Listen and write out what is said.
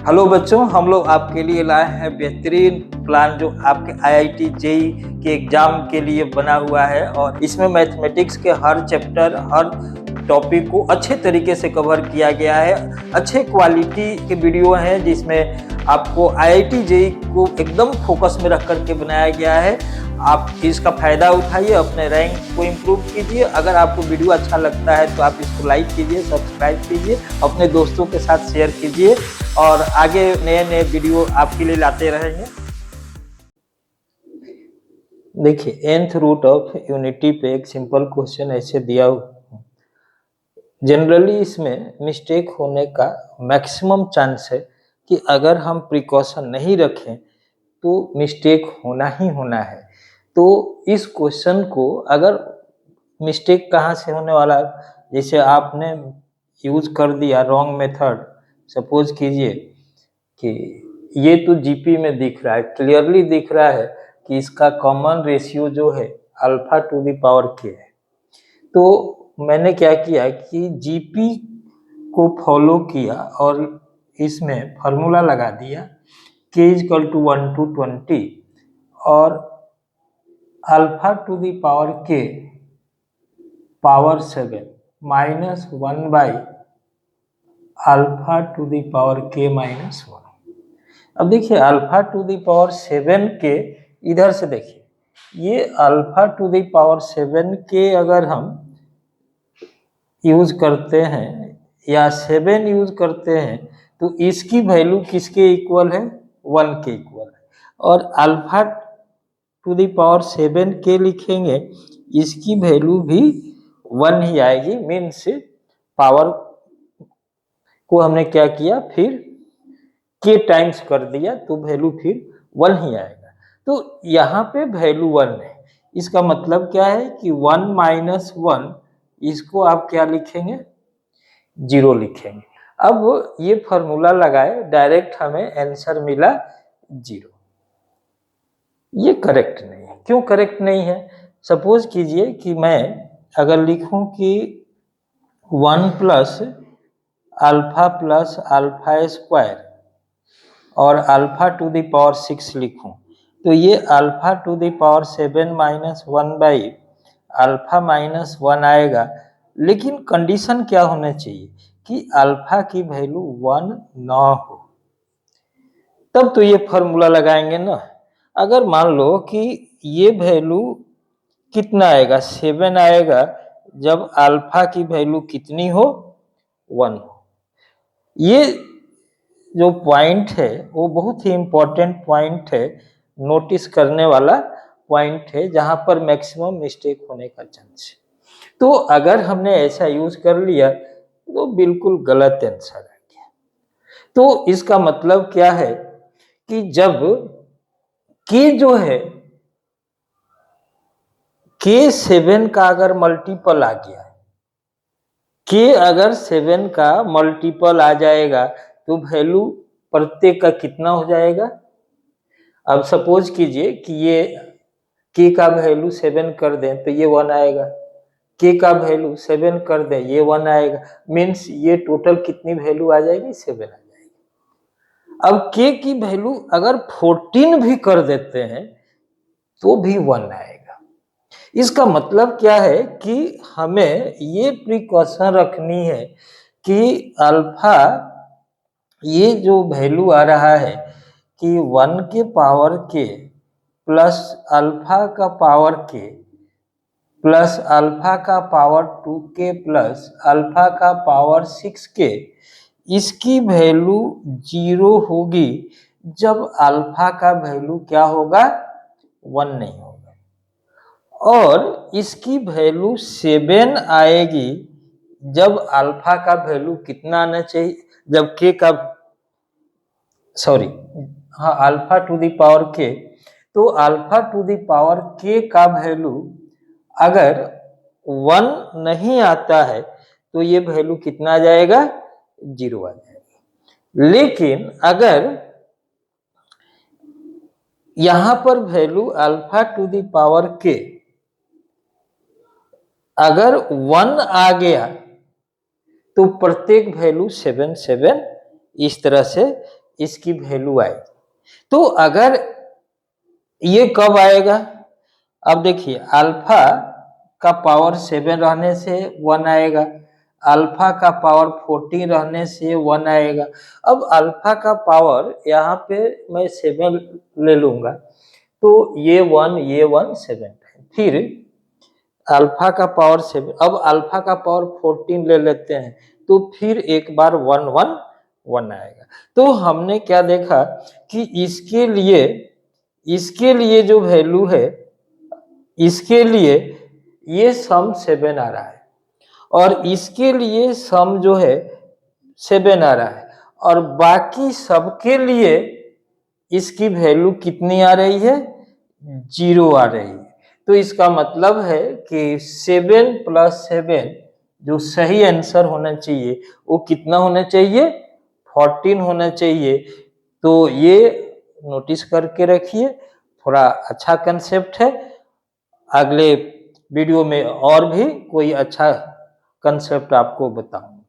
Hello बच्चों, हम लोग आपके लिए लाए हैं बेहतरीन प्लान जो आपके आईआईटी जेई के एग्जाम के लिए बना हुआ है। और इसमें मैथमेटिक्स के हर चैप्टर, हर टॉपिक को अच्छे तरीके से कवर किया गया है। अच्छे क्वालिटी के वीडियो हैं जिसमें आपको आईआईटी जेई को एकदम फोकस में रख करके बनाया गया है। आप इसका फ़ायदा उठाइए, अपने रैंक को इम्प्रूव कीजिए। अगर आपको वीडियो अच्छा लगता है तो आप इसको लाइक कीजिए, सब्सक्राइब कीजिए, अपने दोस्तों के साथ शेयर कीजिए और आगे नए नए वीडियो आपके लिए लाते रहेंगे। देखिए, nth रूट ऑफ यूनिटी पे एक सिंपल क्वेश्चन ऐसे दिया हुआ। जनरली इसमें मिस्टेक होने का मैक्सिमम चांस है कि अगर हम प्रिकॉशन नहीं रखें तो मिस्टेक होना ही होना है। तो इस क्वेश्चन को अगर मिस्टेक कहाँ से होने वाला है, जैसे आपने यूज कर दिया रॉन्ग मेथड। सपोज कीजिए कि ये तो जीपी में दिख रहा है, क्लियरली दिख रहा है कि इसका कॉमन रेशियो जो है अल्फा टू द पावर के है। तो मैंने क्या किया कि जीपी को फॉलो किया और इसमें फार्मूला लगा दिया k इजकल टू 1 to 20 और अल्फा टू द पावर के power 7 minus 1 by alpha two the power के माइनस 1। अब देखिए, अल्फा टू द पावर 7 के इधर से देखिए, ये अल्फा टू द पावर 7 के अगर हम यूज करते हैं या 7 यूज करते हैं तो इसकी वैल्यू किसके इक्वल है? 1 के इक्वल है। और अल्फा टू द पावर 7 के लिखेंगे, इसकी वैल्यू भी 1 ही आएगी। मीन्स पावर को हमने क्या किया, फिर के टाइम्स कर दिया तो वैल्यू फिर 1 ही आएगा। तो यहाँ पे वैल्यू 1 है। इसका मतलब क्या है कि 1 माइनस 1, इसको आप क्या लिखेंगे? 0 लिखेंगे। अब ये फॉर्मूला लगाए, डायरेक्ट हमें आंसर मिला 0। ये करेक्ट नहीं है। क्यों करेक्ट नहीं है? सपोज कीजिए कि मैं अगर लिखूं कि 1 प्लस अल्फा स्क्वायर और अल्फा टू द पावर 6 लिखूं, तो ये alpha two the power 7 minus 1 by alpha minus 1 आएगा। लेकिन कंडीशन क्या होना चाहिए कि अल्फा की वैल्यू 1 ना हो, तब तो ये फॉर्मूला लगाएंगे ना। अगर मान लो कि ये वैल्यू कितना आएगा, 7 आएगा, जब अल्फा की वैल्यू कितनी हो? 1 हो। ये जो पॉइंट है वो बहुत ही इंपॉर्टेंट पॉइंट है, नोटिस करने वाला पॉइंट है, जहां पर मैक्सिमम मिस्टेक होने का चांस है। तो अगर हमने ऐसा यूज कर लिया तो बिल्कुल गलत आंसर आ गया। तो इसका मतलब क्या है कि जब के जो है, के 7 का अगर मल्टीपल आ गया, के अगर 7 का मल्टीपल आ जाएगा तो वैल्यू प्रत्येक का कितना हो जाएगा? अब सपोज कीजिए कि ये के का वैल्यू 7 कर दें तो ये 1 आएगा, के का वैल्यू 7 कर दें ये 1 आएगा। मीन्स ये टोटल कितनी वैल्यू आ जाएगी? 7 आ जाएगी। अब के की वैल्यू अगर 14 भी कर देते हैं तो भी 1 आएगा। इसका मतलब क्या है कि हमें ये प्रिकॉशन रखनी है कि अल्फा, ये जो वैल्यू आ रहा है कि 1 के पावर के प्लस अल्फा का पावर के प्लस अल्फा का पावर 2 के प्लस अल्फा का पावर 6 के, इसकी वैल्यू 0 होगी जब अल्फा का वैल्यू क्या होगा? 1 नहीं होगा। और इसकी वैल्यू 7 आएगी जब अल्फा का वैल्यू कितना आना चाहिए? जब के का, सॉरी, हाँ, अल्फा टू द पावर के, तो अल्फा टू द पावर के का वैल्यू अगर 1 नहीं आता है तो ये वैल्यू कितना आ जाएगा? 0 आ जाएगा। लेकिन अगर यहां पर value alpha two the power के अगर 1 आ गया तो प्रत्येक वैल्यू 7 7 इस तरह से इसकी वैल्यू आएगी। तो अगर ये कब आएगा, अब देखिए अल्फा का पावर 7 रहने से 1 आएगा, अल्फा का पावर 14 रहने से 1 आएगा। अब अल्फा का पावर यहाँ पे मैं 7 ले लूंगा तो ये 1 7 है। फिर अल्फा का पावर 7, अब अल्फा का पावर 14 ले लेते हैं तो फिर एक बार 1 1 1 आएगा। तो हमने क्या देखा कि इसके लिए जो वैल्यू है, इसके लिए ये सम 7 आ रहा है और इसके लिए सम जो है 7 आ रहा है और बाकी सबके लिए इसकी वैल्यू कितनी आ रही है, 0 आ रही है। तो इसका मतलब है कि 7 + 7 जो सही आंसर होना चाहिए वो कितना होना चाहिए, 14 होना चाहिए। तो ये नोटिस करके रखिए, थोड़ा अच्छा कंसेप्ट है। अगले वीडियो में और भी कोई अच्छा कंसेप्ट आपको बताऊंगा।